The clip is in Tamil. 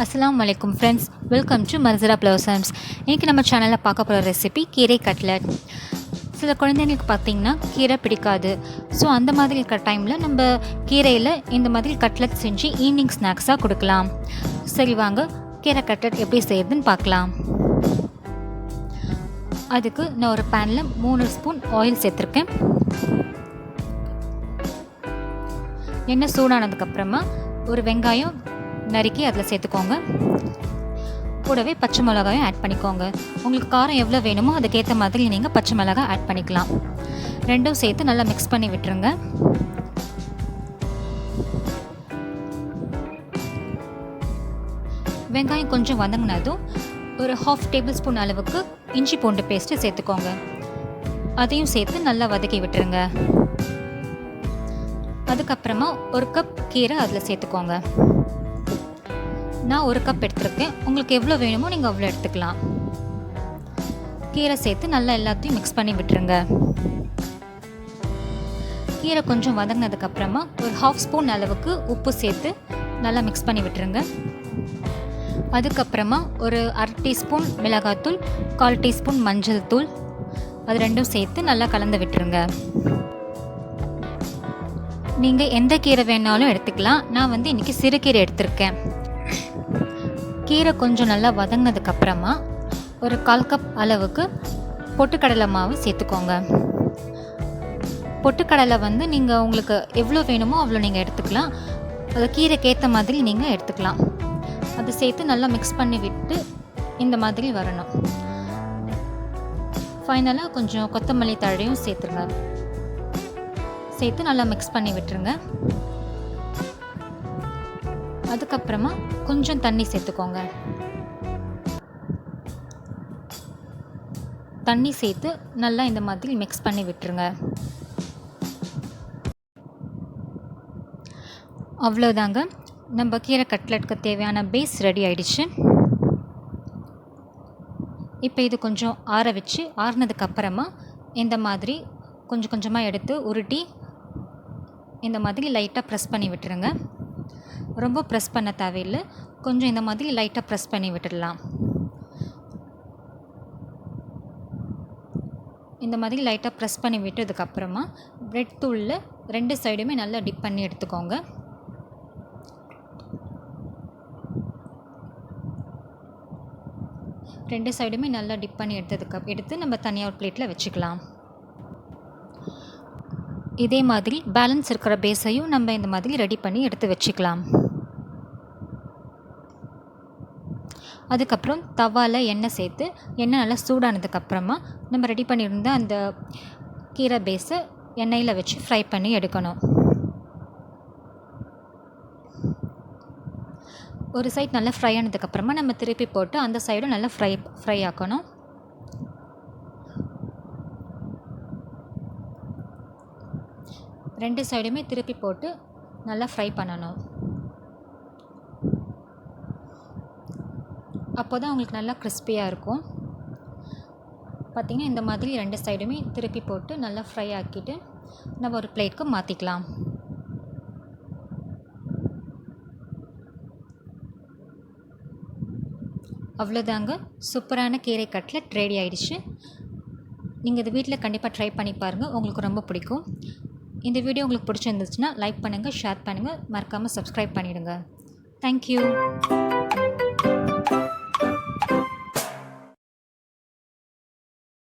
அஸ்ஸலாமு அலைக்கும் ஃப்ரெண்ட்ஸ், வெல்கம் டு மர்சிரா பிளவர்ஸ். இன்றைக்கி நம்ம சேனலில் பார்க்க போகிற ரெசிபி கீரை கட்லட். சில குழந்தைங்களுக்கு பார்த்திங்கன்னா கீரை பிடிக்காது. ஸோ அந்த மாதிரி இருக்கிற டைமில் நம்ம கீரையில் இந்த மாதிரி கட்லட் செஞ்சு ஈவினிங் ஸ்நாக்ஸாக கொடுக்கலாம். சரி வாங்க, கீரை கட்லட் எப்படி செய்யுதுன்னு பார்க்கலாம். அதுக்கு நான் ஒரு பேனில் 3 ஸ்பூன் ஆயில் சேர்த்துருக்கேன். எண்ணெய் சூடானதுக்கப்புறமா ஒரு வெங்காயம் நறுக்கி அதில் சேர்த்துக்கோங்க. கூடவே பச்சை மிளகாயும் ஆட் பண்ணிக்கோங்க. உங்களுக்கு காரம் எவ்வளோ வேணுமோ அதுக்கேற்ற மாதிரி நீங்கள் பச்சை மிளகாய் ஆட் பண்ணிக்கலாம். ரெண்டும் சேர்த்து நல்லா மிக்ஸ் பண்ணி விட்டுருங்க. வெங்காயம் கொஞ்சம் வதங்கினதும் ஒரு 1/2 டேபிள் ஸ்பூன் அளவுக்கு இஞ்சி பூண்டு பேஸ்ட்டு சேர்த்துக்கோங்க. அதையும் சேர்த்து நல்லா வதக்கி விட்டுருங்க. அதுக்கப்புறமா 1 கப் கீரை அதில் சேர்த்துக்கோங்க. நான் 1 கப் எடுத்துருக்கேன். உங்களுக்கு எவ்வளோ வேணுமோ நீங்கள் அவ்வளோ எடுத்துக்கலாம். கீரை சேர்த்து நல்லா எல்லாத்தையும் மிக்ஸ் பண்ணி விட்டுருங்க. கீரை கொஞ்சம் வதங்கினதுக்கப்புறமா ஒரு 1/2 ஸ்பூன் அளவுக்கு உப்பு சேர்த்து நல்லா மிக்ஸ் பண்ணி விட்டுருங்க. அதுக்கப்புறமா ஒரு 1/2 டீஸ்பூன் மிளகாத்தூள், 1/4 டீஸ்பூன் மஞ்சள் தூள், அது ரெண்டும் சேர்த்து நல்லா கலந்து விட்டுருங்க. நீங்கள் எந்த கீரை வேணாலும் எடுத்துக்கலாம். நான் இன்றைக்கி சிறுகீரை எடுத்திருக்கேன். கீரை கொஞ்சம் நல்லா வதங்கினதுக்கப்புறமா ஒரு 1/4 கப் அளவுக்கு பொட்டுக்கடலை மாவு சேர்த்துக்கோங்க. பொட்டுக்கடலை நீங்கள் உங்களுக்கு எவ்வளோ வேணுமோ அவ்வளோ நீங்கள் எடுத்துக்கலாம். அது கீரைக்கு ஏற்ற மாதிரி நீங்கள் எடுத்துக்கலாம். அதை சேர்த்து நல்லா மிக்ஸ் பண்ணி விட்டு இந்த மாதிரி வரணும். ஃபைனலாக கொஞ்சம் கொத்தமல்லி தழையும் சேர்த்துருங்க. சேர்த்து நல்லா மிக்ஸ் பண்ணி விட்டுருங்க. அதுக்கப்புறமா கொஞ்சம் தண்ணி சேர்த்துக்கோங்க. தண்ணி சேர்த்து நல்லா இந்த மாதிரி மிக்ஸ் பண்ணி விட்டுருங்க. அவ்வளோதாங்க, நம்ம கீரை கட்லெட்டுக்கு தேவையான பேஸ் ரெடி ஆயிடுச்சு. இப்போ இது கொஞ்சம் ஆற வச்சு ஆறுனதுக்கப்புறமா இந்த மாதிரி கொஞ்சம் கொஞ்சமாக எடுத்து உருட்டி இந்த மாதிரி லைட்டாக ப்ரெஸ் பண்ணி விட்டுருங்க. ரொம்ப ப்ரெஸ் பண்ண தேவையில்லை, கொஞ்சம் இந்த மாதிரி லைட்டாக ப்ரெஸ் பண்ணி விட்டுடலாம். இந்த மாதிரி லைட்டாக ப்ரெஸ் பண்ணி விட்டதுக்கப்புறமா பிரெட் தூளில் 2 சைடுமே நல்லா டிப் பண்ணி எடுத்துக்கோங்க. ரெண்டு சைடுமே நல்லா டிப் பண்ணி எடுத்து நம்ம தனியாக ஒரு பிளேட்டில் வச்சுக்கலாம். இதே மாதிரி பேலன்ஸ் இருக்கிற பேஸையும் நம்ம இந்த மாதிரி ரெடி பண்ணி எடுத்து வச்சுக்கலாம். அதுக்கப்புறம் தவாவில் எண்ணெய் சேர்த்து எண்ணெய் நல்லா சூடானதுக்கப்புறமா நம்ம ரெடி பண்ணியிருந்த அந்த கீரை பேஸை எண்ணெயில் வச்சு ஃப்ரை பண்ணி எடுக்கணும். ஒரு சைட் நல்லா ஃப்ரை ஆனதுக்கப்புறமா நம்ம திருப்பி போட்டு அந்த சைடும் நல்லா ஃப்ரை ஆக்கணும். ரெண்டு சைடுமே திருப்பி போட்டு நல்லா ஃப்ரை பண்ணணும். அப்போ தான் உங்களுக்கு நல்லா கிறிஸ்பியாக இருக்கும். பார்த்திங்கன்னா இந்த மாதிரி 2 சைடுமே திருப்பி போட்டு நல்லா ஃப்ரை ஆக்கிட்டு நம்ம ஒரு பிளேட்க்கு மாற்றிக்கலாம். அவ்வளோதாங்க, சூப்பரான கீரை கட்லெட் ரெடி ஆயிடுச்சு. நீங்கள் இது வீட்டில் கண்டிப்பாக ட்ரை பண்ணி பாருங்கள், உங்களுக்கு ரொம்ப பிடிக்கும். இந்த வீடியோ உங்களுக்கு பிடிச்சிருந்துச்சுன்னா லைக் பண்ணுங்கள், ஷேர் பண்ணுங்கள், மறக்காமல் சப்ஸ்கிரைப் பண்ணிவிடுங்க. தேங்க்யூ.